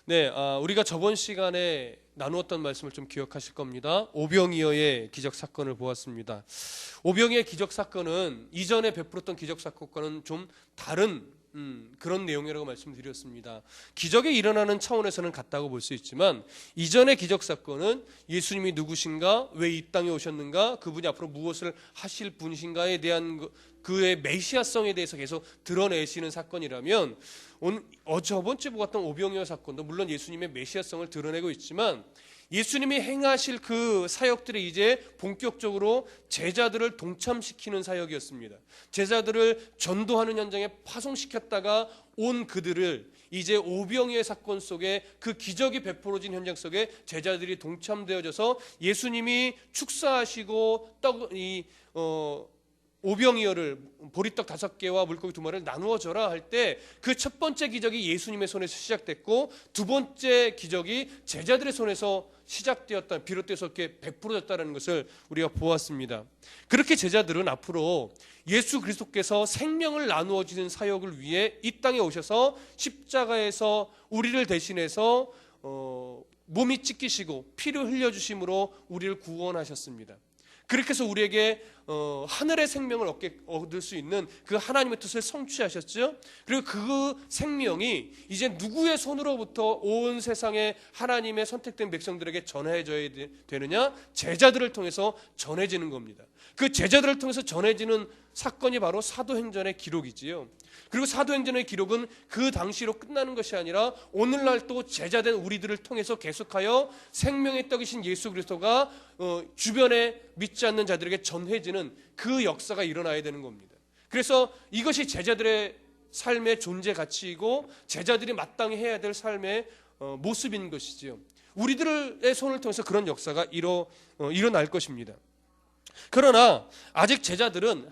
네, 우리가 저번 시간에 나누었던 말씀을 좀 기억하실 겁니다. 오병이어의 기적 사건을 보았습니다. 오병이어의 기적 사건은 이전에 베풀었던 기적 사건과는 좀 다른 그런 내용이라고 말씀드렸습니다. 기적이 일어나는 차원에서는 같다고 볼 수 있지만 이전의 기적 사건은 예수님이 누구신가, 왜 이 땅에 오셨는가, 그분이 앞으로 무엇을 하실 분이신가에 대한 그의 메시아성에 대해서 계속 드러내시는 사건이라면 저번 주에 보았던 오병이어 사건도 물론 예수님의 메시아성을 드러내고 있지만 예수님이 행하실 그 사역들이 이제 본격적으로 제자들을 동참시키는 사역이었습니다. 제자들을 전도하는 현장에 파송시켰다가 온 그들을 이제 오병이어 사건 속에 그 기적이 베풀어진 현장 속에 제자들이 동참되어져서 예수님이 축사하시고 오병이어를 보리떡 5개와 물고기 2마리를 나누어 줘라 할 때 그 첫 번째 기적이 예수님의 손에서 시작됐고 두 번째 기적이 제자들의 손에서 시작되었다, 비롯돼서 이렇게 베풀어졌다는 것을 우리가 보았습니다. 그렇게 제자들은 앞으로 예수 그리스도께서 생명을 나누어 주는 사역을 위해 이 땅에 오셔서 십자가에서 우리를 대신해서 몸이 찢기시고 피를 흘려주심으로 우리를 구원하셨습니다. 그렇게 해서 우리에게 하늘의 생명을 얻을 수 있는 그 하나님의 뜻을 성취하셨죠. 그리고 그 생명이 이제 누구의 손으로부터 온 세상에 하나님의 선택된 백성들에게 전해져야 되느냐? 제자들을 통해서 전해지는 겁니다. 그 제자들을 통해서 전해지는 사건이 바로 사도행전의 기록이지요. 그리고 사도행전의 기록은 그 당시로 끝나는 것이 아니라 오늘날 또 제자된 우리들을 통해서 계속하여 생명의 떡이신 예수 그리스도가 주변에 믿지 않는 자들에게 전해지는 그 역사가 일어나야 되는 겁니다. 그래서 이것이 제자들의 삶의 존재 가치이고 제자들이 마땅히 해야 될 삶의 모습인 것이지요. 우리들의 손을 통해서 그런 역사가 일어날 것입니다. 그러나 아직 제자들은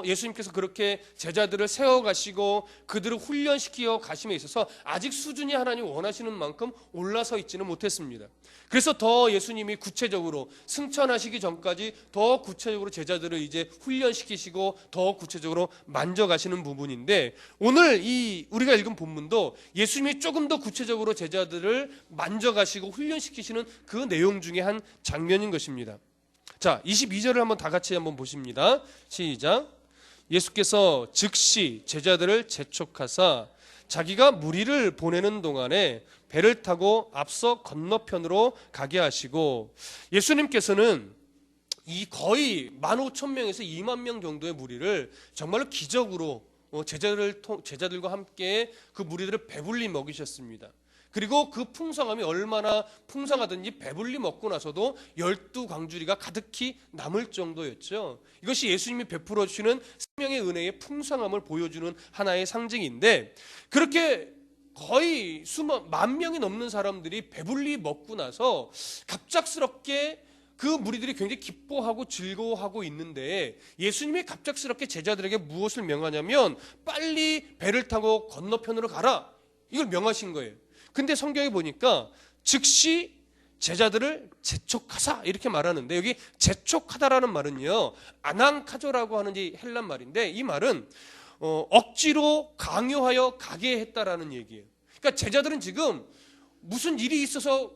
예수님께서 그렇게 제자들을 세워가시고 그들을 훈련시키어 가심에 있어서 아직 수준이 하나님 원하시는 만큼 올라서 있지는 못했습니다. 그래서 더 예수님이 구체적으로 승천하시기 전까지 더 구체적으로 제자들을 이제 훈련시키시고 더 구체적으로 만져가시는 부분인데 오늘 우리가 읽은 본문도 예수님이 조금 더 구체적으로 제자들을 만져가시고 훈련시키시는 그 내용 중에 한 장면인 것입니다. 자, 22절을 한번 다 같이 한번 보십니다. 시작. 예수께서 즉시 제자들을 재촉하사 자기가 무리를 보내는 동안에 배를 타고 앞서 건너편으로 가게 하시고 예수님께서는 거의 15,000명에서 2만 명 정도의 무리를 정말로 기적으로 제자들과 함께 그 무리들을 배불리 먹이셨습니다. 그리고 그 풍성함이 얼마나 풍성하든지 배불리 먹고 나서도 12광주리가 가득히 남을 정도였죠. 이것이 예수님이 베풀어 주시는 생명의 은혜의 풍성함을 보여주는 하나의 상징인데 그렇게 거의 만 명이 넘는 사람들이 배불리 먹고 나서 갑작스럽게 그 무리들이 굉장히 기뻐하고 즐거워하고 있는데 예수님이 갑작스럽게 제자들에게 무엇을 명하냐면 빨리 배를 타고 건너편으로 가라, 이걸 명하신 거예요. 근데 성경에 보니까 즉시 제자들을 재촉하사 이렇게 말하는데 여기 재촉하다라는 말은요 아낭카조라고 하는 이 헬란 말인데 이 말은 억지로 강요하여 가게 했다라는 얘기예요. 그러니까 제자들은 지금 무슨 일이 있어서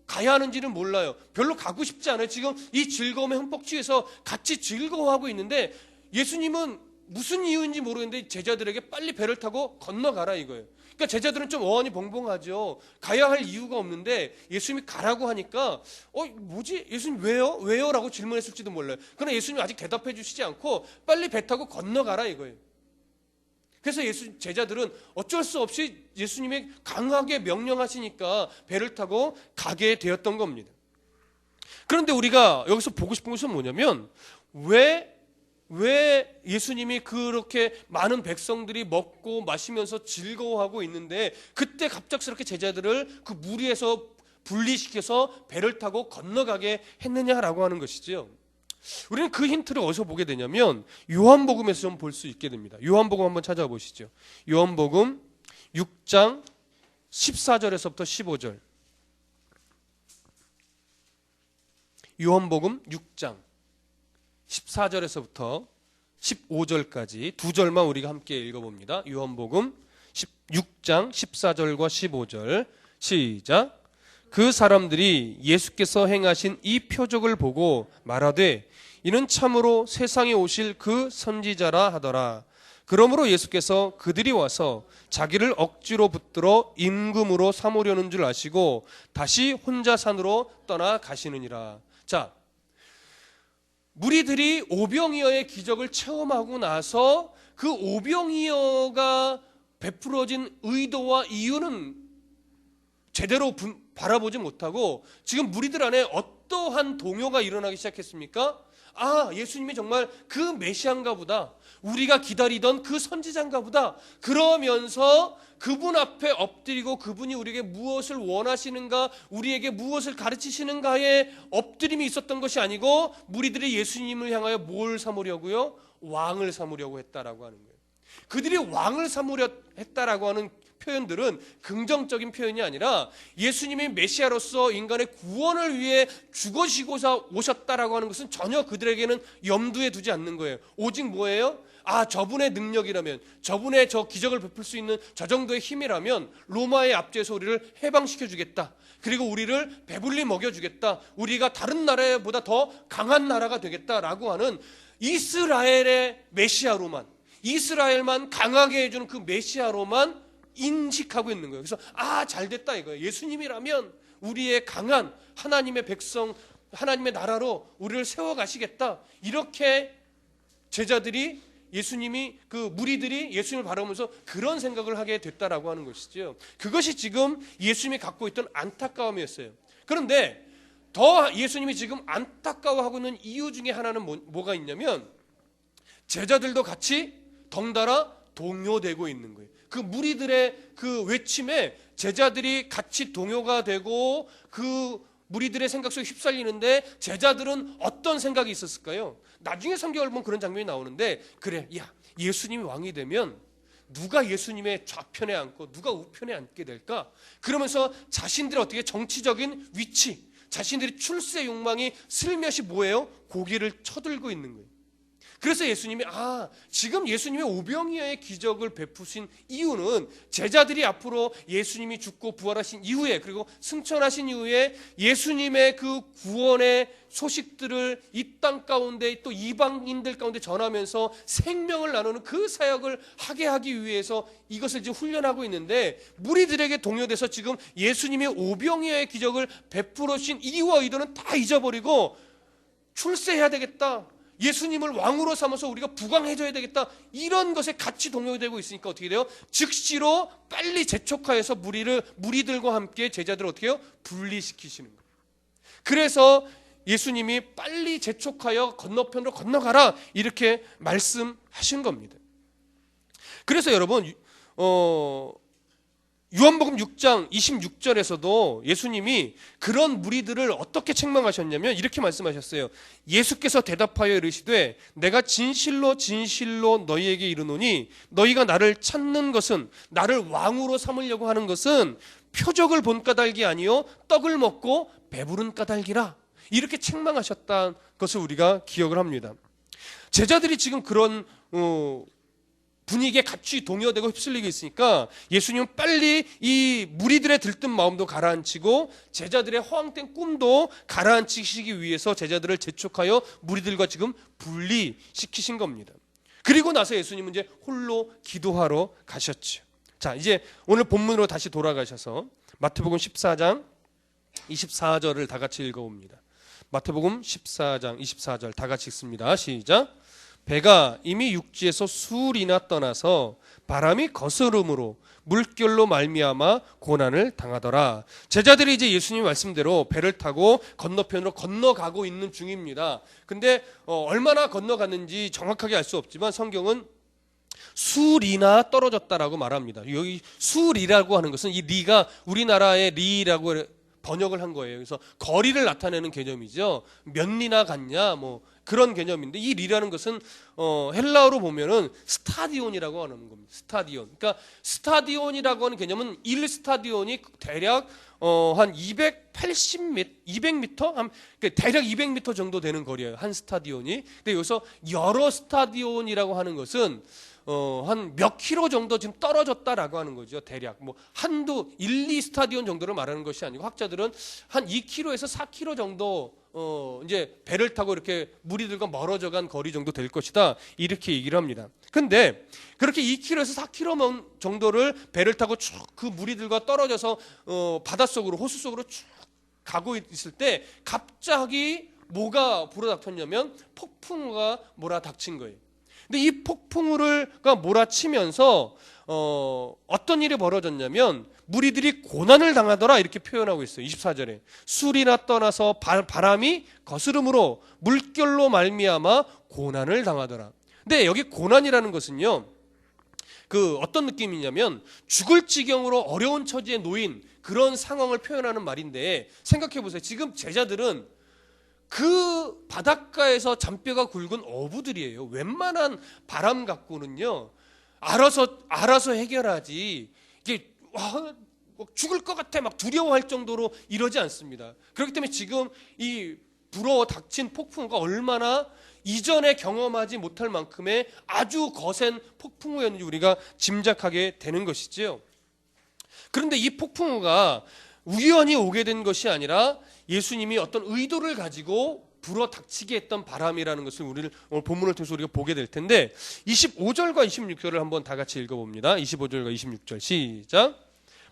가야 하는지는 몰라요. 별로 가고 싶지 않아요. 지금 이 즐거움에 흠뻑 취해서 같이 즐거워하고 있는데 예수님은 무슨 이유인지 모르겠는데 제자들에게 빨리 배를 타고 건너가라 이거예요. 그러니까 제자들은 좀 어안이 벙벙하죠. 가야 할 이유가 없는데 예수님이 가라고 하니까 뭐지? 예수님 왜요? 왜요? 라고 질문했을지도 몰라요. 그러나 예수님이 아직 대답해 주시지 않고 빨리 배 타고 건너가라 이거예요. 그래서 제자들은 어쩔 수 없이 예수님이 강하게 명령하시니까 배를 타고 가게 되었던 겁니다. 그런데 우리가 여기서 보고 싶은 것은 뭐냐면 왜 예수님이 그렇게 많은 백성들이 먹고 마시면서 즐거워하고 있는데 그때 갑작스럽게 제자들을 그 무리에서 분리시켜서 배를 타고 건너가게 했느냐라고 하는 것이지요. 우리는 그 힌트를 어디서 보게 되냐면 요한복음에서 좀 볼 수 있게 됩니다. 요한복음 한번 찾아보시죠. 요한복음 6장 14절에서부터 15절. 요한복음 6장 14절에서부터 15절까지 두 절만 우리가 함께 읽어봅니다. 요한복음 6장 14절과 15절 시작. 그 사람들이 예수께서 행하신 이 표적을 보고 말하되 이는 참으로 세상에 오실 그 선지자라 하더라. 그러므로 예수께서 그들이 와서 자기를 억지로 붙들어 임금으로 삼으려는 줄 아시고 다시 혼자 산으로 떠나 가시느니라. 자, 무리들이 오병이어의 기적을 체험하고 나서 그 오병이어가 베풀어진 의도와 이유는 제대로 바라보지 못하고 지금 무리들 안에 어떠한 동요가 일어나기 시작했습니까? 아, 예수님이 정말 그 메시아인가 보다. 우리가 기다리던 그 선지자인가 보다. 그러면서 그분 앞에 엎드리고 그분이 우리에게 무엇을 원하시는가, 우리에게 무엇을 가르치시는가에 엎드림이 있었던 것이 아니고 무리들이 예수님을 향하여 뭘 삼으려고요? 왕을 삼으려고 했다라고 하는 거예요. 그들이 왕을 삼으려 했다라고 하는 표현들은 긍정적인 표현이 아니라 예수님이 메시아로서 인간의 구원을 위해 죽으시고서 오셨다라고 하는 것은 전혀 그들에게는 염두에 두지 않는 거예요. 오직 뭐예요? 아, 저분의 능력이라면, 저분의 저 기적을 베풀 수 있는 저 정도의 힘이라면 로마의 압제에서 우리를 해방시켜 주겠다. 그리고 우리를 배불리 먹여주겠다. 우리가 다른 나라보다 더 강한 나라가 되겠다라고 하는 이스라엘의 메시아로만, 이스라엘만 강하게 해주는 그 메시아로만 인식하고 있는 거예요. 그래서 아, 잘됐다 이거예요. 예수님이라면 우리의 강한 하나님의 백성, 하나님의 나라로 우리를 세워가시겠다. 이렇게 제자들이 예수님이 그 무리들이 예수님을 바라보면서 그런 생각을 하게 됐다라고 하는 것이죠. 그것이 지금 예수님이 갖고 있던 안타까움이었어요. 그런데 더 예수님이 지금 안타까워하고 있는 이유 중에 하나는 뭐가 있냐면 제자들도 같이 덩달아 동요되고 있는 거예요. 그 무리들의 그 외침에 제자들이 같이 동요가 되고 그 무리들의 생각 속에 휩쓸리는데 제자들은 어떤 생각이 있었을까요? 나중에 성경을 보면 그런 장면이 나오는데 그래, 야, 예수님이 왕이 되면 누가 예수님의 좌편에 앉고 누가 우편에 앉게 될까? 그러면서 자신들의 어떻게 정치적인 위치, 자신들의 출세 욕망이 슬며시 뭐예요? 고개를 쳐들고 있는 거예요. 그래서 예수님이 지금 예수님의 오병이어의 기적을 베푸신 이유는 제자들이 앞으로 예수님이 죽고 부활하신 이후에 그리고 승천하신 이후에 예수님의 그 구원의 소식들을 이 땅 가운데 또 이방인들 가운데 전하면서 생명을 나누는 그 사역을 하게 하기 위해서 이것을 지금 훈련하고 있는데 무리들에게 동요돼서 지금 예수님의 오병이어의 기적을 베풀으신 이유와 의도는 다 잊어버리고 출세해야 되겠다, 예수님을 왕으로 삼아서 우리가 부강해져야 되겠다, 이런 것에 같이 동요되고 있으니까 어떻게 돼요? 즉시로 빨리 재촉하여서 무리들과 함께 제자들을 어떻게 해요? 분리시키시는 거예요. 그래서 예수님이 빨리 재촉하여 건너편으로 건너가라 이렇게 말씀하신 겁니다. 그래서 여러분 요한복음 6장 26절에서도 예수님이 그런 무리들을 어떻게 책망하셨냐면 이렇게 말씀하셨어요. 예수께서 대답하여 이르시되 내가 진실로 진실로 너희에게 이르노니 너희가 나를 찾는 것은, 나를 왕으로 삼으려고 하는 것은 표적을 본 까닭이 아니요 떡을 먹고 배부른 까닭이라, 이렇게 책망하셨다는 것을 우리가 기억을 합니다. 제자들이 지금 그런 분위기에 같이 동요되고 휩쓸리고 있으니까 예수님은 빨리 이 무리들의 들뜬 마음도 가라앉히고 제자들의 허황된 꿈도 가라앉히시기 위해서 제자들을 재촉하여 무리들과 지금 분리시키신 겁니다. 그리고 나서 예수님은 이제 홀로 기도하러 가셨죠. 자, 이제 오늘 본문으로 다시 돌아가셔서 마태복음 14장 24절을 다 같이 읽어봅니다. 마태복음 14장 24절 다 같이 읽습니다. 시작. 배가 이미 육지에서 수울이나 떠나서 바람이 거스름으로 물결로 말미암아 고난을 당하더라. 제자들이 이제 예수님 말씀대로 배를 타고 건너편으로 건너가고 있는 중입니다. 근데 얼마나 건너갔는지 정확하게 알 수 없지만 성경은 수리나 떨어졌다라고 말합니다. 여기 수리라고 하는 것은 이 리가 우리나라의 리라고 번역을 한 거예요. 그래서 거리를 나타내는 개념이죠. 몇 리나 갔냐 뭐 그런 개념인데 이 리라는 것은 헬라어로 보면은 스타디온이라고 하는 겁니다. 스타디온. 그러니까 스타디온이라고 하는 개념은 1스타디온이 대략 한 200m 한 대략 200m 정도 되는 거리예요. 한 스타디온이. 근데 여기서 여러 스타디온이라고 하는 것은 한 몇 킬로 정도 지금 떨어졌다라고 하는 거죠. 대략 뭐 한두 1, 2스타디온 정도를 말하는 것이 아니고 학자들은 한 2km에서 4km 정도 이제 배를 타고 이렇게 무리들과 멀어져간 거리 정도 될 것이다. 이렇게 얘기를 합니다. 근데 그렇게 2km에서 4km 정도를 배를 타고 쭉 그 무리들과 떨어져서 바닷속으로 호수 속으로 쭉 가고 있을 때 갑자기 뭐가 불어닥쳤냐면 폭풍우가 몰아닥친 거예요. 근데 이 폭풍우가 몰아치면서 어떤 일이 벌어졌냐면 무리들이 고난을 당하더라 이렇게 표현하고 있어요. 24절에 술이나 떠나서 바람이 거스름으로 물결로 말미암아 고난을 당하더라. 근데 여기 고난이라는 것은요, 그 어떤 느낌이냐면 죽을 지경으로 어려운 처지에 놓인 그런 상황을 표현하는 말인데, 생각해 보세요. 지금 제자들은 그 바닷가에서 잔뼈가 굵은 어부들이에요. 웬만한 바람 갖고는요 알아서 해결하지, 이게 죽을 것 같아 막 두려워할 정도로 이러지 않습니다. 그렇기 때문에 지금 이 불어 닥친 폭풍우가 얼마나 이전에 경험하지 못할 만큼의 아주 거센 폭풍우였는지 우리가 짐작하게 되는 것이지요. 그런데 이 폭풍우가 우연히 오게 된 것이 아니라 예수님이 어떤 의도를 가지고 불어 닥치게 했던 바람이라는 것을 우리를 오늘 본문을 통해서 우리가 보게 될 텐데, 25절과 26절을 한번 다 같이 읽어봅니다. 25절과 26절 시작.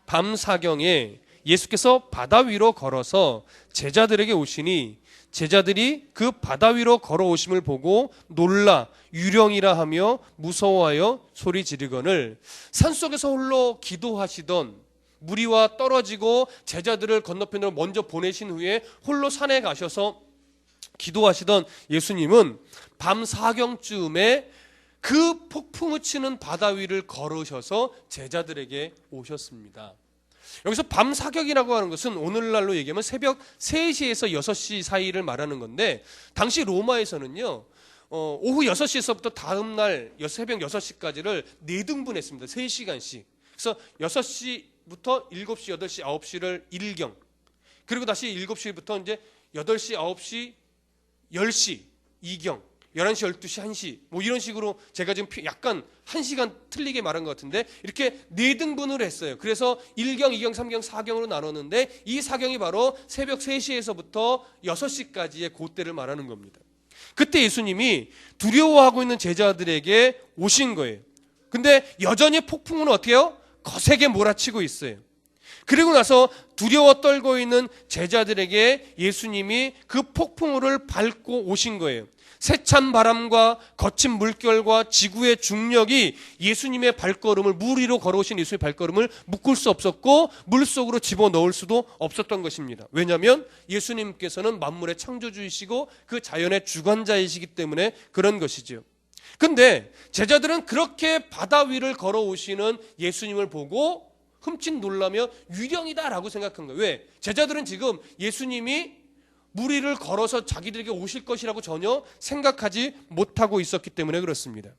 밤 사경에 예수께서 바다 위로 걸어서 제자들에게 오시니 제자들이 그 바다 위로 걸어오심을 보고 놀라 유령이라 하며 무서워하여 소리 지르거늘, 산속에서 홀로 기도하시던 무리와 떨어지고 제자들을 건너편으로 먼저 보내신 후에 홀로 산에 가셔서 기도하시던 예수님은 밤 사경쯤에 그 폭풍우 치는 바다 위를 걸으셔서 제자들에게 오셨습니다. 여기서 밤 사경이라고 하는 것은 오늘날로 얘기하면 새벽 3시에서 6시 사이를 말하는 건데, 당시 로마에서는요 오후 6시에서부터 다음날 새벽 6시까지를 4등분했습니다. 3시간씩. 그래서 6시부터 7시, 8시, 9시를 1경, 그리고 다시 7시부터 이제 8시, 9시, 10시 2경, 11시, 12시, 1시 뭐 이런 식으로 제가 지금 약간 1시간 틀리게 말한 것 같은데 이렇게 4등분을 했어요. 그래서 1경, 2경, 3경, 4경으로 나눴는데 이 4경이 바로 새벽 3시에서부터 6시까지의 그때를 말하는 겁니다. 그때 예수님이 두려워하고 있는 제자들에게 오신 거예요. 근데 여전히 폭풍은 어떻게 해요? 거세게 몰아치고 있어요. 그리고 나서 두려워 떨고 있는 제자들에게 예수님이 그 폭풍우를 밟고 오신 거예요. 세찬 바람과 거친 물결과 지구의 중력이 예수님의 발걸음을, 물 위로 걸어오신 예수님의 발걸음을 묶을 수 없었고 물속으로 집어넣을 수도 없었던 것입니다. 왜냐하면 예수님께서는 만물의 창조주이시고 그 자연의 주관자이시기 때문에 그런 것이죠. 근데 제자들은 그렇게 바다 위를 걸어오시는 예수님을 보고 흠칫 놀라며 유령이다라고 생각한 거예요. 왜? 제자들은 지금 예수님이 물 위를 걸어서 자기들에게 오실 것이라고 전혀 생각하지 못하고 있었기 때문에 그렇습니다.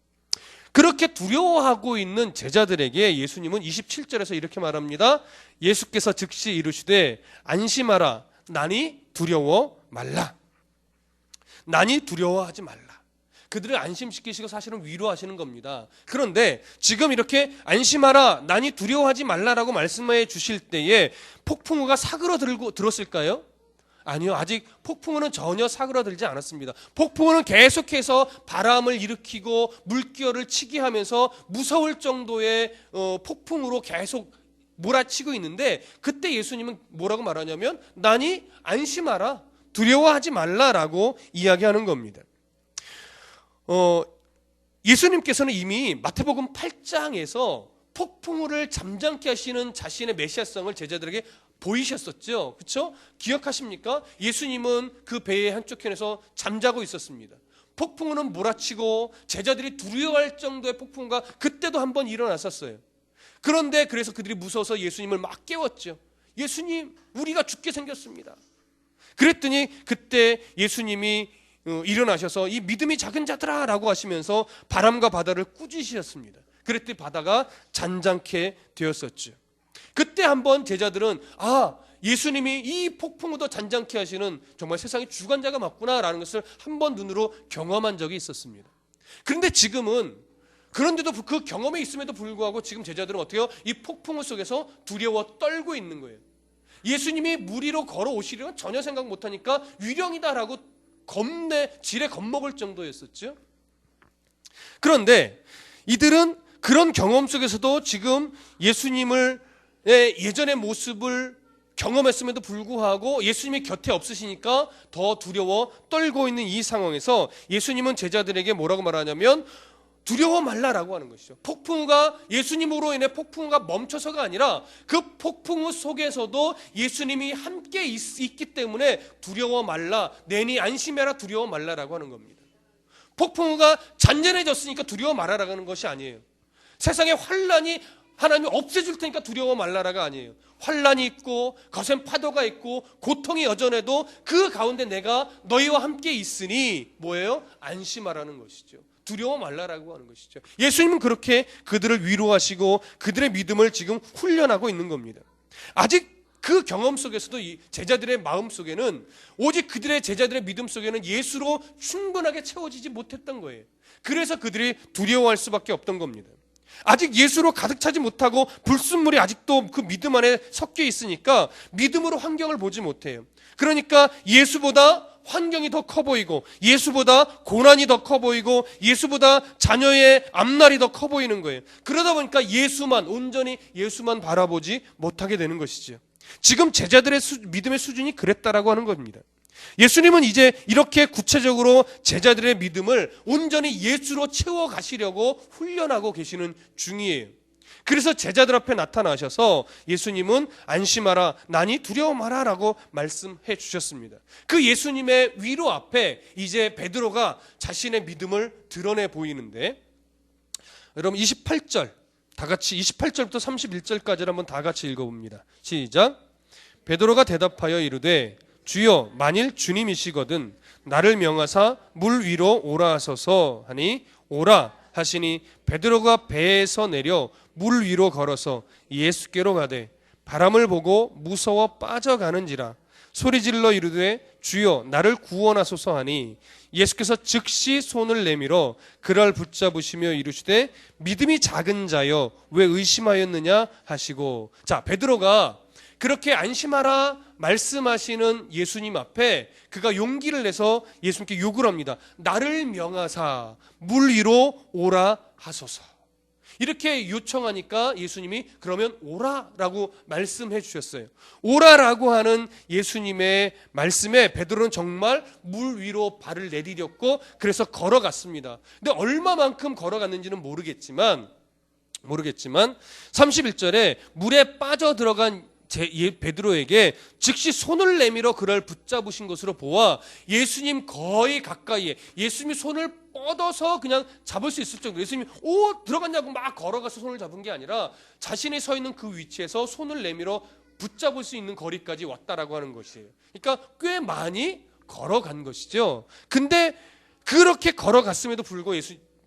그렇게 두려워하고 있는 제자들에게 예수님은 27절에서 이렇게 말합니다. 예수께서 즉시 이르시되 안심하라, 나니 두려워 말라. 나니 두려워하지 말라. 그들을 안심시키시고 사실은 위로하시는 겁니다. 그런데 지금 이렇게 안심하라, 나니 두려워하지 말라라고 말씀해 주실 때에 폭풍우가 사그러들었을까요? 아니요, 아직 폭풍우는 전혀 사그러들지 않았습니다. 폭풍우는 계속해서 바람을 일으키고 물결을 치게 하면서 무서울 정도의 폭풍으로 계속 몰아치고 있는데, 그때 예수님은 뭐라고 말하냐면 나니 안심하라, 두려워하지 말라라고 이야기하는 겁니다. 예수님께서는 이미 마태복음 8장에서 폭풍우를 잠잠케 하시는 자신의 메시아성을 제자들에게 보이셨었죠. 그렇죠? 기억하십니까? 예수님은 그 배의 한쪽 편에서 잠자고 있었습니다. 폭풍우는 몰아치고 제자들이 두려워할 정도의 폭풍우가 그때도 한번 일어났었어요. 그런데 그래서 그들이 무서워서 예수님을 막 깨웠죠. 예수님, 우리가 죽게 생겼습니다. 그랬더니 그때 예수님이 일어나셔서 이 믿음이 작은 자들아 라고 하시면서 바람과 바다를 꾸짖으셨습니다. 그랬더니 바다가 잔잔케 되었었죠. 그때 한번 제자들은 예수님이 이 폭풍우도 잔잔케 하시는 정말 세상의 주관자가 맞구나라는 것을 한번 눈으로 경험한 적이 있었습니다. 그런데 지금은 그런데도 그 경험이 있음에도 불구하고 지금 제자들은 어떻게 해요? 이 폭풍우 속에서 두려워 떨고 있는 거예요. 예수님이 물 위로 걸어오시려면 전혀 생각 못하니까 유령이다라고 지레 겁먹을 정도였었죠. 그런데 이들은 그런 경험 속에서도 지금 예수님을 예전의 모습을 경험했음에도 불구하고 예수님이 곁에 없으시니까 더 두려워 떨고 있는 이 상황에서 예수님은 제자들에게 뭐라고 말하냐면 두려워 말라라고 하는 것이죠. 폭풍우가 예수님으로 인해 폭풍우가 멈춰서가 아니라 그 폭풍우 속에서도 예수님이 함께 있기 때문에 두려워 말라, 내니 안심해라, 두려워 말라라고 하는 겁니다. 폭풍우가 잔잔해졌으니까 두려워 말아라고 하는 것이 아니에요. 세상에 환란이 하나님이 없애줄 테니까 두려워 말라라가 아니에요. 환란이 있고 거센 파도가 있고 고통이 여전해도 그 가운데 내가 너희와 함께 있으니 뭐예요? 안심하라는 것이죠. 두려워 말라라고 하는 것이죠. 예수님은 그렇게 그들을 위로하시고 그들의 믿음을 지금 훈련하고 있는 겁니다. 아직 그 경험 속에서도 이 제자들의 마음 속에는 오직 그들의 제자들의 믿음 속에는 예수로 충분하게 채워지지 못했던 거예요. 그래서 그들이 두려워할 수밖에 없던 겁니다. 아직 예수로 가득 차지 못하고 불순물이 아직도 그 믿음 안에 섞여 있으니까 믿음으로 환경을 보지 못해요. 그러니까 예수보다 환경이 더 커 보이고 예수보다 고난이 더 커 보이고 예수보다 자녀의 앞날이 더 커 보이는 거예요. 그러다 보니까 온전히 예수만 바라보지 못하게 되는 것이죠. 지금 제자들의 믿음의 수준이 그랬다라고 하는 겁니다. 예수님은 이제 이렇게 구체적으로 제자들의 믿음을 온전히 예수로 채워가시려고 훈련하고 계시는 중이에요. 그래서 제자들 앞에 나타나셔서 예수님은 안심하라, 나니 두려워 마라 라고 말씀해 주셨습니다. 그 예수님의 위로 앞에 이제 베드로가 자신의 믿음을 드러내 보이는데, 여러분 28절 다 같이 28절부터 31절까지를 한번 다 같이 읽어봅니다. 시작. 베드로가 대답하여 이르되 주여, 만일 주님이시거든 나를 명하사 물 위로 오라 하소서 하니 오라 하시니 베드로가 배에서 내려 물 위로 걸어서 예수께로 가되 바람을 보고 무서워 빠져가는지라 소리질러 이르되 주여 나를 구원하소서 하니 예수께서 즉시 손을 내밀어 그를 붙잡으시며 이르시되 믿음이 작은 자여 왜 의심하였느냐 하시고. 자, 베드로가 그렇게 안심하라 말씀하시는 예수님 앞에 그가 용기를 내서 예수님께 요구를 합니다. 나를 명하사 물 위로 오라 하소서. 이렇게 요청하니까 예수님이 그러면 오라라고 말씀해 주셨어요. 오라라고 하는 예수님의 말씀에 베드로는 정말 물 위로 발을 내디뎠고 그래서 걸어갔습니다. 근데 얼마만큼 걸어갔는지는 모르겠지만 31절에 물에 빠져들어간 베드로에게 즉시 손을 내밀어 그를 붙잡으신 것으로 보아 예수님 거의 가까이에 예수님이 손을 뻗어서 그냥 잡을 수 있을 정도, 예수님이 들어갔냐고 막 걸어가서 손을 잡은 게 아니라 자신이 서 있는 그 위치에서 손을 내밀어 붙잡을 수 있는 거리까지 왔다라고 하는 것이에요. 그러니까 꽤 많이 걸어간 것이죠. 근데 그렇게 걸어갔음에도 불구하고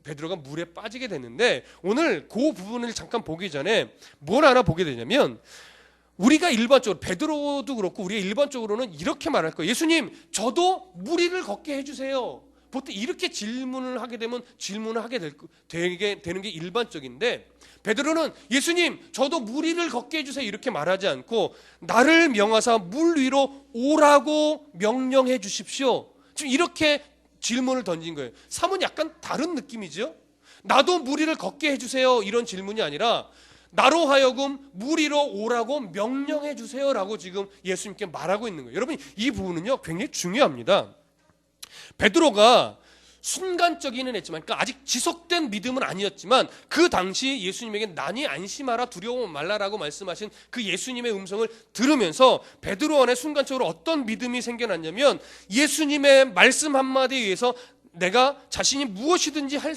베드로가 물에 빠지게 됐는데, 오늘 그 부분을 잠깐 보기 전에 뭘 하나 보게 되냐면, 우리가 일반적으로 베드로도 그렇고 우리가 일반적으로는 이렇게 말할 거예요. 예수님, 저도 물 위를 걷게 해주세요. 보통 이렇게 질문을 하게 되면 질문을 하게 되는 게 일반적인데, 베드로는 예수님, 저도 물 위를 걷게 해주세요 이렇게 말하지 않고 나를 명하사 물 위로 오라고 명령해 주십시오. 지금 이렇게 질문을 던진 거예요. 사뭇 약간 다른 느낌이죠. 나도 물 위를 걷게 해주세요 이런 질문이 아니라 나로 하여금 물 위로 오라고 명령해 주세요라고 지금 예수님께 말하고 있는 거예요. 여러분, 이 부분은요 굉장히 중요합니다. 베드로가 순간적이긴 했지만, 그러니까 아직 지속된 믿음은 아니었지만 그 당시 예수님에게 나니 안심하라 두려워 말라라고 말씀하신 그 예수님의 음성을 들으면서 베드로 안에 순간적으로 어떤 믿음이 생겨났냐면, 예수님의 말씀 한마디에 의해서 내가 자신이 무엇이든지 할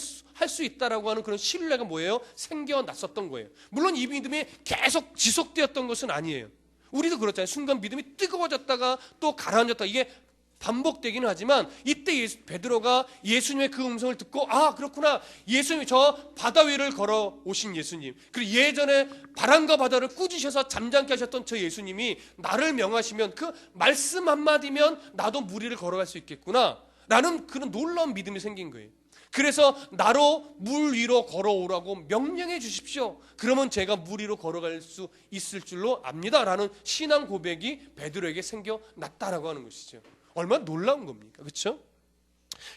수 있다라고 하는 그런 신뢰가 뭐예요? 생겨났었던 거예요. 물론 이 믿음이 계속 지속되었던 것은 아니에요. 우리도 그렇잖아요. 순간 믿음이 뜨거워졌다가 또 가라앉았다, 이게 반복되기는 하지만, 이때 베드로가 예수님의 그 음성을 듣고 그렇구나, 예수님이 저 바다 위를 걸어 오신 예수님, 그리고 예전에 바람과 바다를 꾸짖으셔서 잠잠케 하셨던 저 예수님이 나를 명하시면 그 말씀 한마디면 나도 물 위를 걸어갈 수 있겠구나 라는 그런 놀라운 믿음이 생긴 거예요. 그래서 나로 물 위로 걸어오라고 명령해 주십시오. 그러면 제가 물 위로 걸어갈 수 있을 줄로 압니다. 라는 신앙 고백이 베드로에게 생겨났다라고 하는 것이죠. 얼마나 놀라운 겁니까? 그렇죠?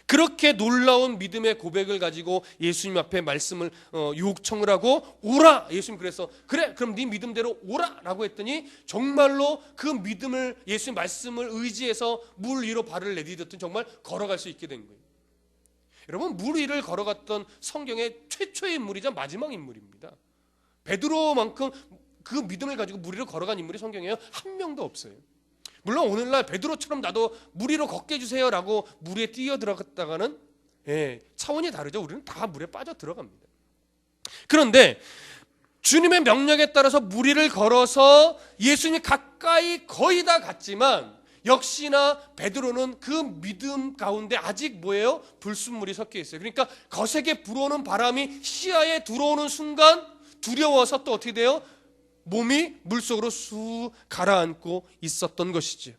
그렇게 놀라운 믿음의 고백을 가지고 예수님 앞에 말씀을 요청을 하고 오라. 예수님 그래서 그래 그럼 네 믿음대로 오라 라고 했더니 정말로 그 믿음을 예수님 말씀을 의지해서 물 위로 발을 내디뎠더니 정말 걸어갈 수 있게 된 거예요. 여러분 물 위를 걸어갔던 성경의 최초의 인물이자 마지막 인물입니다. 베드로만큼 그 믿음을 가지고 물 위로 걸어간 인물이 성경에 한 명도 없어요. 물론 오늘날 베드로처럼 나도 물 위로 걷게 해주세요 라고 물 위에 뛰어 들어갔다가는 차원이 다르죠. 우리는 다 물에 빠져 들어갑니다. 그런데 주님의 명령에 따라서 물 위를 걸어서 예수님이 가까이 거의 다 갔지만 역시나 베드로는 그 믿음 가운데 아직 뭐예요? 불순물이 섞여 있어요. 그러니까 거세게 불어오는 바람이 시야에 들어오는 순간 두려워서 또 어떻게 돼요? 몸이 물속으로 쑥 가라앉고 있었던 것이죠.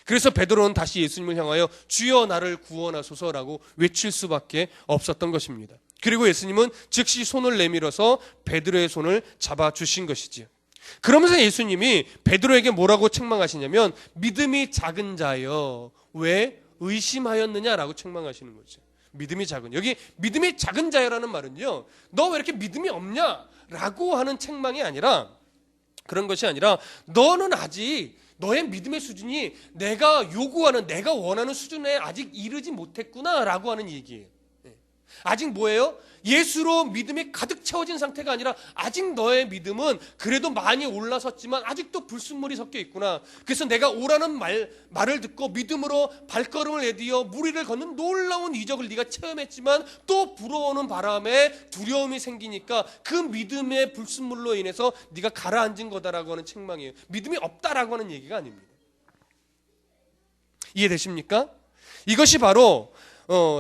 그래서 베드로는 다시 예수님을 향하여 주여 나를 구원하소서라고 외칠 수밖에 없었던 것입니다. 그리고 예수님은 즉시 손을 내밀어서 베드로의 손을 잡아주신 것이지요. 그러면서 예수님이 베드로에게 뭐라고 책망하시냐면 믿음이 작은 자여 왜 의심하였느냐라고 책망하시는 거죠. 믿음이 작은, 여기 믿음이 작은 자여라는 말은요, 너 왜 이렇게 믿음이 없냐라고 하는 책망이 아니라, 그런 것이 아니라 너는 아직 너의 믿음의 수준이 내가 요구하는, 내가 원하는 수준에 아직 이르지 못했구나라고 하는 얘기예요. 아직 뭐예요? 예수로 믿음이 가득 채워진 상태가 아니라 아직 너의 믿음은 그래도 많이 올라섰지만 아직도 불순물이 섞여 있구나. 그래서 내가 오라는 말을 듣고 믿음으로 발걸음을 내디어 물 위를 걷는 놀라운 이적을 네가 체험했지만 또 불어오는 바람에 두려움이 생기니까 그 믿음의 불순물로 인해서 네가 가라앉은 거다라고 하는 책망이에요. 믿음이 없다라고 하는 얘기가 아닙니다. 이해되십니까? 이것이 바로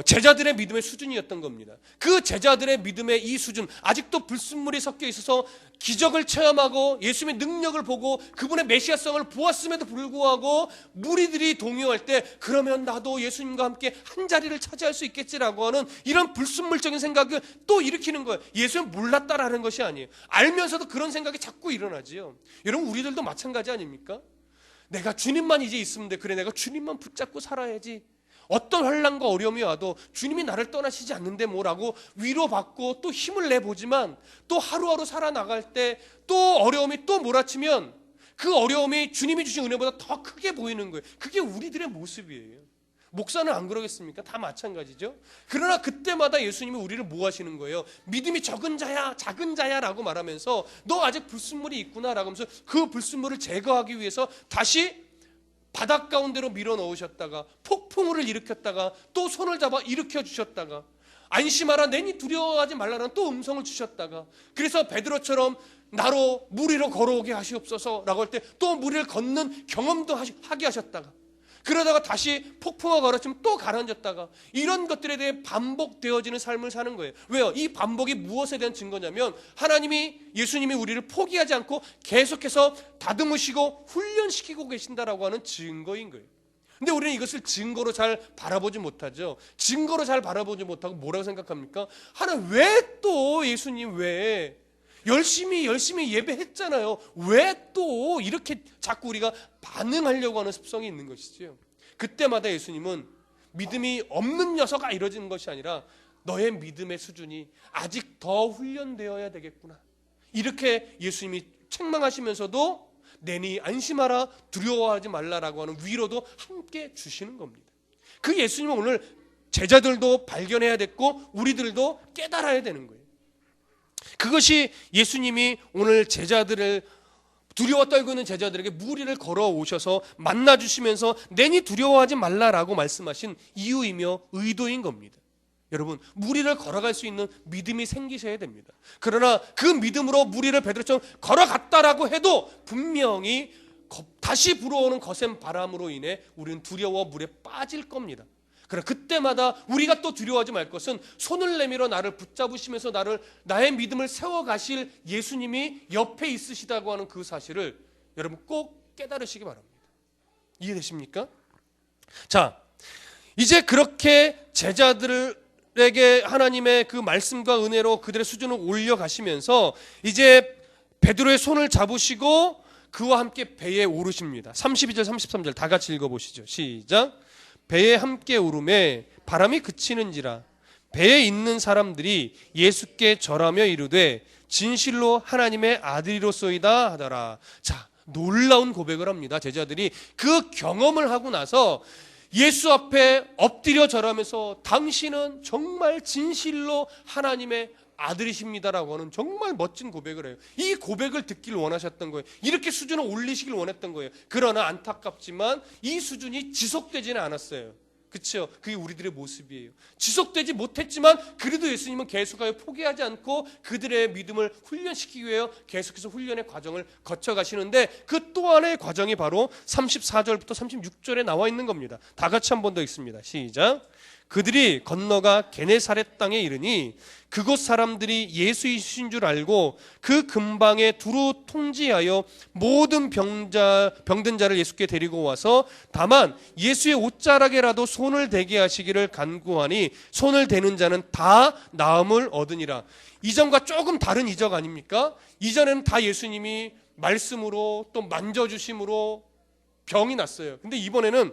제자들의 믿음의 수준이었던 겁니다. 그 제자들의 믿음의 이 수준, 아직도 불순물이 섞여 있어서 기적을 체험하고 예수님의 능력을 보고 그분의 메시아성을 보았음에도 불구하고 무리들이 동요할 때 그러면 나도 예수님과 함께 한 자리를 차지할 수 있겠지라고 하는 이런 불순물적인 생각을 또 일으키는 거예요. 예수님 몰랐다라는 것이 아니에요. 알면서도 그런 생각이 자꾸 일어나지요. 여러분 우리들도 마찬가지 아닙니까? 내가 주님만 이제 있으면 돼. 그래 내가 주님만 붙잡고 살아야지. 어떤 환난과 어려움이 와도 주님이 나를 떠나시지 않는데 뭐라고 위로받고 또 힘을 내보지만 또 하루하루 살아나갈 때 또 어려움이 또 몰아치면 그 어려움이 주님이 주신 은혜보다 더 크게 보이는 거예요. 그게 우리들의 모습이에요. 목사는 안 그러겠습니까? 다 마찬가지죠. 그러나 그때마다 예수님이 우리를 뭐 하시는 거예요? 믿음이 적은 자야, 작은 자야 라고 말하면서 너 아직 불순물이 있구나 라고 하면서 그 불순물을 제거하기 위해서 다시 바닷 가운데로 밀어 넣으셨다가 폭풍우를 일으켰다가 또 손을 잡아 일으켜 주셨다가 안심하라 내니 두려워하지 말라는 또 음성을 주셨다가 그래서 베드로처럼 나로 물 위로 걸어오게 하시옵소서라고 할 때 또 물 위를 걷는 경험도 하게 하셨다가 그러다가 다시 폭풍우가 걸어치면 또 가라앉았다가 이런 것들에 대해 반복되어지는 삶을 사는 거예요. 왜요? 이 반복이 무엇에 대한 증거냐면 예수님이 우리를 포기하지 않고 계속해서 다듬으시고 훈련시키고 계신다라고 하는 증거인 거예요. 근데 우리는 이것을 증거로 잘 바라보지 못하죠. 증거로 잘 바라보지 못하고 뭐라고 생각합니까? 하나님 왜 또 예수님 왜 열심히 예배했잖아요. 왜 또 이렇게 자꾸 우리가 반응하려고 하는 습성이 있는 것이지요. 그때마다 예수님은 믿음이 없는 녀석아 이러지는 것이 아니라 너의 믿음의 수준이 아직 더 훈련되어야 되겠구나. 이렇게 예수님이 책망하시면서도 내니 안심하라 두려워하지 말라라고 하는 위로도 함께 주시는 겁니다. 그 예수님은 오늘 제자들도 발견해야 됐고 우리들도 깨달아야 되는 거예요. 그것이 예수님이 오늘 제자들을 두려워 떨고 있는 제자들에게 물 위를 걸어오셔서 만나주시면서 내니 두려워하지 말라라고 말씀하신 이유이며 의도인 겁니다. 여러분 물 위를 걸어갈 수 있는 믿음이 생기셔야 됩니다. 그러나 그 믿음으로 물 위를 베드로처럼 걸어갔다라고 해도 분명히 다시 불어오는 거센 바람으로 인해 우리는 두려워 물에 빠질 겁니다. 그러나 그때마다 우리가 또 두려워하지 말 것은 손을 내밀어 나를 붙잡으시면서 나의 믿음을 세워가실 예수님이 옆에 있으시다고 하는 그 사실을 여러분 꼭 깨달으시기 바랍니다. 이해되십니까? 자, 이제 그렇게 제자들을 제자들에게 하나님의 그 말씀과 은혜로 그들의 수준을 올려가시면서 이제 베드로의 손을 잡으시고 그와 함께 배에 오르십니다. 32절 33절 다 같이 읽어보시죠. 시작. 배에 함께 오르매 바람이 그치는지라 배에 있는 사람들이 예수께 절하며 이르되 진실로 하나님의 아들이로소이다 하더라. 자, 놀라운 고백을 합니다. 제자들이 그 경험을 하고 나서 예수 앞에 엎드려 절하면서 당신은 정말 진실로 하나님의 아들이십니다라고 하는 정말 멋진 고백을 해요. 이 고백을 듣길 원하셨던 거예요. 이렇게 수준을 올리시길 원했던 거예요. 그러나 안타깝지만 이 수준이 지속되지는 않았어요. 그렇죠? 그게 우리들의 모습이에요. 지속되지 못했지만 그래도 예수님은 계속하여 포기하지 않고 그들의 믿음을 훈련시키기 위해 계속해서 훈련의 과정을 거쳐가시는데 그 또 하나의 과정이 바로 34절부터 36절에 나와 있는 겁니다. 다 같이 한 번 더 읽습니다. 시작. 그들이 건너가 게네사렛 땅에 이르니 그곳 사람들이 예수이신 줄 알고 그 근방에 두루 통지하여 모든 병든 자를 예수께 데리고 와서 다만 예수의 옷자락에라도 손을 대게 하시기를 간구하니 손을 대는 자는 다 나음을 얻으니라. 이전과 조금 다른 이적 아닙니까? 이전에는 다 예수님이 말씀으로 또 만져주심으로 병이 났어요. 근데 이번에는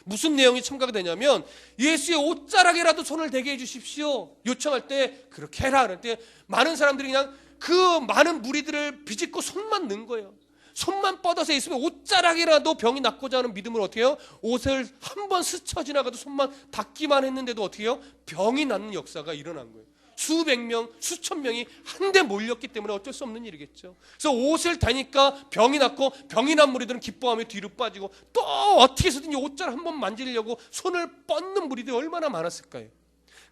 무슨 내용이 첨가가 되냐면 예수의 옷자락에라도 손을 대게 해주십시오. 요청할 때 그렇게 해라. 그럴 때 많은 사람들이 그냥 그 많은 무리들을 비집고 손만 넣은 거예요. 손만 뻗어서 예수의 옷자락이라도 병이 낫고자 하는 믿음을 어떻게 해요? 옷을 한번 스쳐 지나가도 손만 닿기만 했는데도 어떻게 해요? 병이 낫는 역사가 일어난 거예요. 수백 명, 수천 명이 한데 몰렸기 때문에 어쩔 수 없는 일이겠죠. 그래서 옷을 다니까 병이 났고 병이 난 무리들은 기뻐하며 뒤로 빠지고 또 어떻게 해서든지 옷자락 한번 만지려고 손을 뻗는 무리들이 얼마나 많았을까요?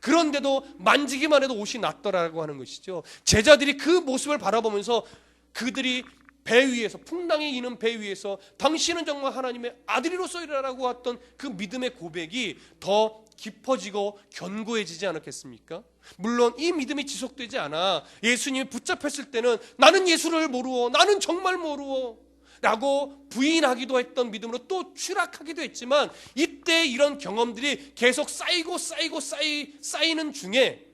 그런데도 만지기만 해도 옷이 낫더라고 하는 것이죠. 제자들이 그 모습을 바라보면서 그들이 배 위에서 풍랑이 이는 배 위에서 당신은 정말 하나님의 아들이로소이라고 했던 그 믿음의 고백이 더 깊어지고 견고해지지 않았겠습니까? 물론 이 믿음이 지속되지 않아 예수님이 붙잡혔을 때는 나는 예수를 모르오, 나는 정말 모르오 라고 부인하기도 했던 믿음으로 또 추락하기도 했지만 이때 이런 경험들이 계속 쌓이는 중에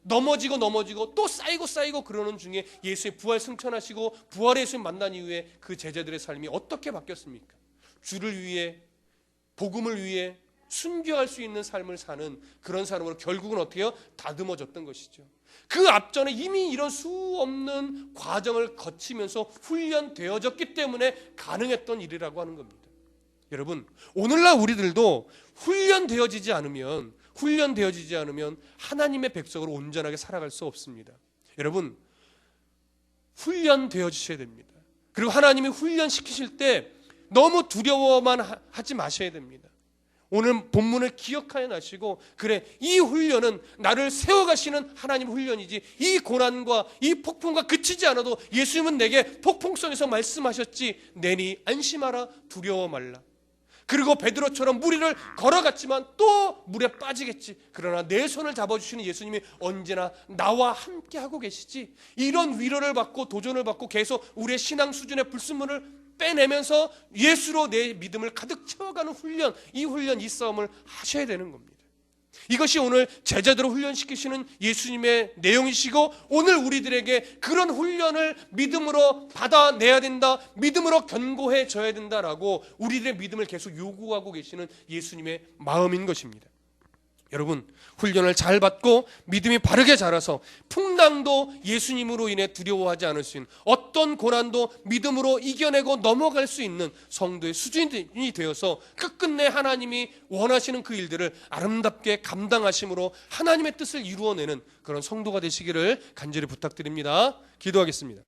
넘어지고 또 쌓이고 그러는 중에 예수의 부활 승천하시고 부활의 예수님 만난 이후에 그 제자들의 삶이 어떻게 바뀌었습니까? 주를 위해 복음을 위해 순교할 수 있는 삶을 사는 그런 사람으로 결국은 어떻게 해요? 다듬어졌던 것이죠. 그 앞전에 이미 이런 수 없는 과정을 거치면서 훈련되어졌기 때문에 가능했던 일이라고 하는 겁니다. 여러분, 오늘날 우리들도 훈련되어지지 않으면 하나님의 백성으로 온전하게 살아갈 수 없습니다. 여러분, 훈련되어지셔야 됩니다. 그리고 하나님이 훈련시키실 때 너무 두려워만 하지 마셔야 됩니다. 오늘 본문을 기억하여 나시고 그래, 이 훈련은 나를 세워가시는 하나님 훈련이지 이 고난과 이 폭풍과 그치지 않아도 예수님은 내게 폭풍성에서 말씀하셨지 내니 안심하라 두려워 말라. 그리고 베드로처럼 무리를 걸어갔지만 또 물에 빠지겠지. 그러나 내 손을 잡아주시는 예수님이 언제나 나와 함께 하고 계시지. 이런 위로를 받고 도전을 받고 계속 우리의 신앙 수준의 불순물을 빼내면서 예수로 내 믿음을 가득 채워가는 훈련, 이 싸움을 하셔야 되는 겁니다. 이것이 오늘 제자들을 훈련시키시는 예수님의 내용이시고 오늘 우리들에게 그런 훈련을 믿음으로 받아내야 된다, 믿음으로 견고해져야 된다라고 우리들의 믿음을 계속 요구하고 계시는 예수님의 마음인 것입니다. 여러분, 훈련을 잘 받고 믿음이 바르게 자라서 풍랑도 예수님으로 인해 두려워하지 않을 수 있는, 어떤 고난도 믿음으로 이겨내고 넘어갈 수 있는 성도의 수준이 되어서 끝끝내 하나님이 원하시는 그 일들을 아름답게 감당하심으로 하나님의 뜻을 이루어내는 그런 성도가 되시기를 간절히 부탁드립니다. 기도하겠습니다.